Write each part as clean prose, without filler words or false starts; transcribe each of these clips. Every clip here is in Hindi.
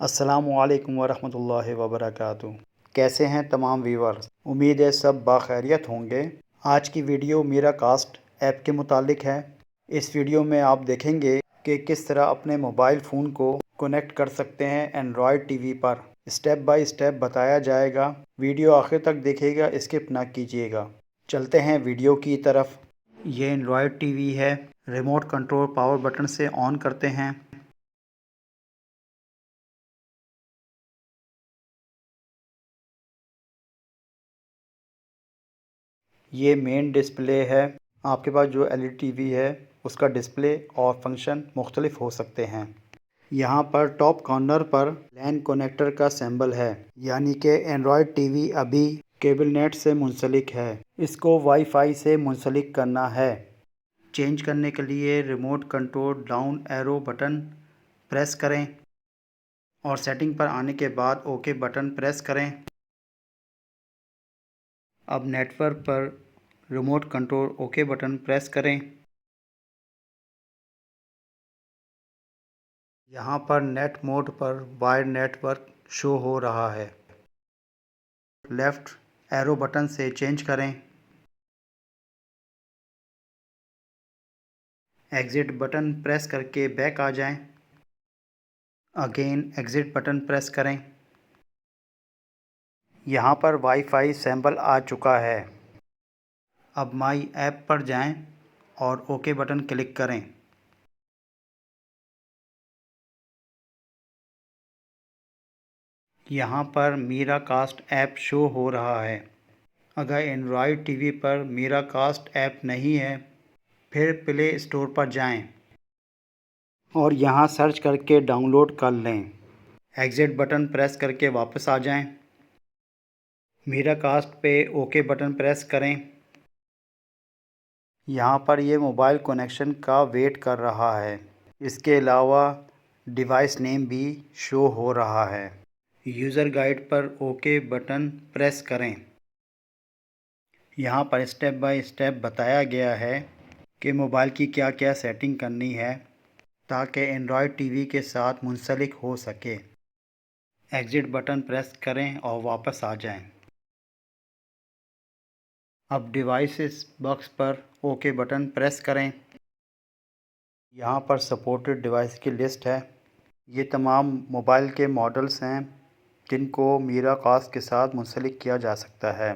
अस्सलामुअलैकुम वरहमतुल्लाहि वबरकातुहू। कैसे हैं तमाम व्यूअर्स? उम्मीद है सब बाखैरियत होंगे। आज की वीडियो मीराकास्ट ऐप के मुतालिक है। इस वीडियो में आप देखेंगे कि किस तरह अपने मोबाइल फ़ोन को कनेक्ट कर सकते हैं एंड्रॉयड टीवी पर। स्टेप बाय स्टेप बताया जाएगा। वीडियो आखिर तक देखिएगा, स्किप ना कीजिएगा। चलते हैं वीडियो की तरफ। ये एंड्रॉयड टीवी है। रिमोट कंट्रोल पावर बटन से ऑन करते हैं। ये मेन डिस्प्ले है। आपके पास जो एलईडी टीवी है उसका डिस्प्ले और फंक्शन मुख्तलिफ हो सकते हैं। यहाँ पर टॉप कॉर्नर पर लैन कनेक्टर का सिंबल है, यानी कि एंड्रॉयड टीवी अभी केबल नेट से मुंसलिक है। इसको वाईफाई से मुंसलिक करना है। चेंज करने के लिए remote control down arrow button press करें और सेटिंग पर आने के बाद ओके बटन प्रेस करें। अब नेटवर्क पर remote control okay button press करें। यहाँ पर नेट मोड पर वायर्ड नेटवर्क शो हो रहा है। लेफ़्ट एरो बटन से चेंज करें। एग्ज़िट बटन प्रेस करके बैक आ जाएं। अगेन एग्ज़िट बटन प्रेस करें। यहाँ पर वाईफाई सिंबल आ चुका है। अब माई ऐप पर जाएं और ओके बटन क्लिक करें। यहाँ पर मीराकास्ट ऐप शो हो रहा है। अगर एंड्रॉयड टीवी पर मीराकास्ट ऐप नहीं है, फिर प्ले स्टोर पर जाएं और यहाँ सर्च करके डाउनलोड कर लें। एग्ज़िट बटन प्रेस करके वापस आ जाएं। मीराकास्ट पे ओके बटन प्रेस करें। यहाँ पर ये मोबाइल कनेक्शन का वेट कर रहा है। इसके अलावा डिवाइस नेम भी शो हो रहा है। यूज़र गाइड पर ओके बटन प्रेस करें। यहाँ पर स्टेप बाय स्टेप बताया गया है कि मोबाइल की क्या क्या सेटिंग करनी है ताकि एंड्रॉयड टीवी के साथ मुंसलिक हो सके। एग्ज़िट बटन प्रेस करें और वापस आ जाएं। अब डिवाइसेस बॉक्स पर ओके बटन प्रेस करें। यहाँ पर सपोर्टेड डिवाइस की लिस्ट है। ये तमाम मोबाइल के मॉडल्स हैं जिनको मीराकास्ट के साथ मुंसलिक किया जा सकता है,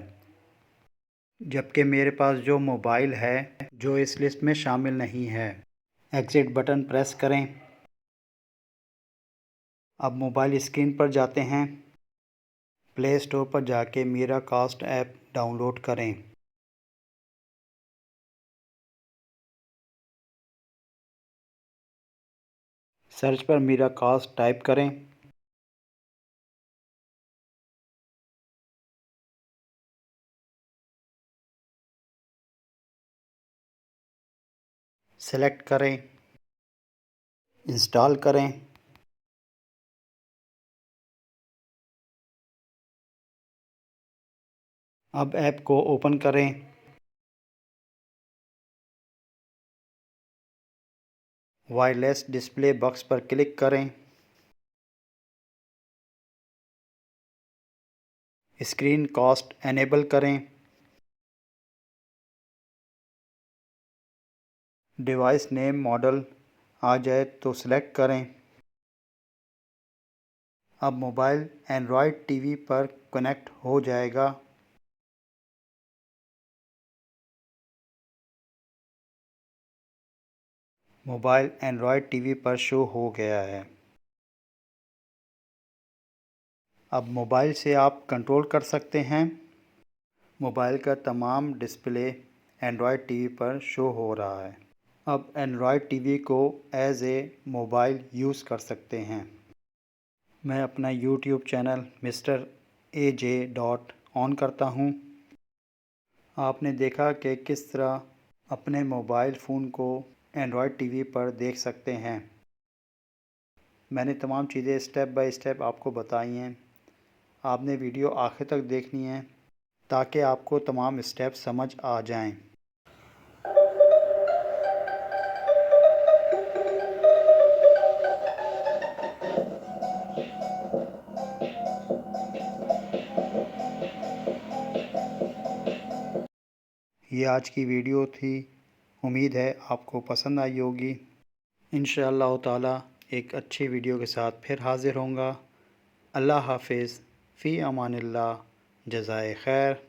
जबकि मेरे पास जो मोबाइल है जो इस लिस्ट में शामिल नहीं है। एग्ज़िट बटन प्रेस करें। अब मोबाइल स्क्रीन पर जाते हैं। प्ले स्टोर पर जाके मीराकास्ट ऐप डाउनलोड करें। सर्च पर मीराकास्ट टाइप करें। सेलेक्ट करें, इंस्टॉल करें। अब ऐप को ओपन करें। वायरलेस डिस्प्ले बॉक्स पर क्लिक करें। स्क्रीन कास्ट एनेबल करें। डिवाइस नेम मॉडल आ जाए तो सिलेक्ट करें। अब मोबाइल एंड्रॉयड टीवी पर कनेक्ट हो जाएगा। मोबाइल एंड्रॉयड टीवी पर शो हो गया है। अब मोबाइल से आप कंट्रोल कर सकते हैं। मोबाइल का तमाम डिस्प्ले एंड्रॉयड टीवी पर शो हो रहा है। अब एंड्रॉयड टीवी को एज ए मोबाइल यूज़ कर सकते हैं। मैं अपना YouTube channel mister AJ dot on करता हूँ। आपने देखा कि किस तरह अपने मोबाइल फ़ोन को एंड्रॉयड टीवी पर देख सकते हैं। मैंने तमाम चीज़ें स्टेप बाय स्टेप आपको बताई हैं। आपने वीडियो आखिर तक देखनी है ताकि आपको तमाम स्टेप समझ आ जाएं। ये आज की वीडियो थी। उम्मीद है आपको पसंद आई होगी। इंशाअल्लाह ताला एक अच्छी वीडियो के साथ फिर हाज़िर होऊंगा। अल्लाह हाफ़िज़, फ़ी अमानिल्लाह, जज़ाए खैर।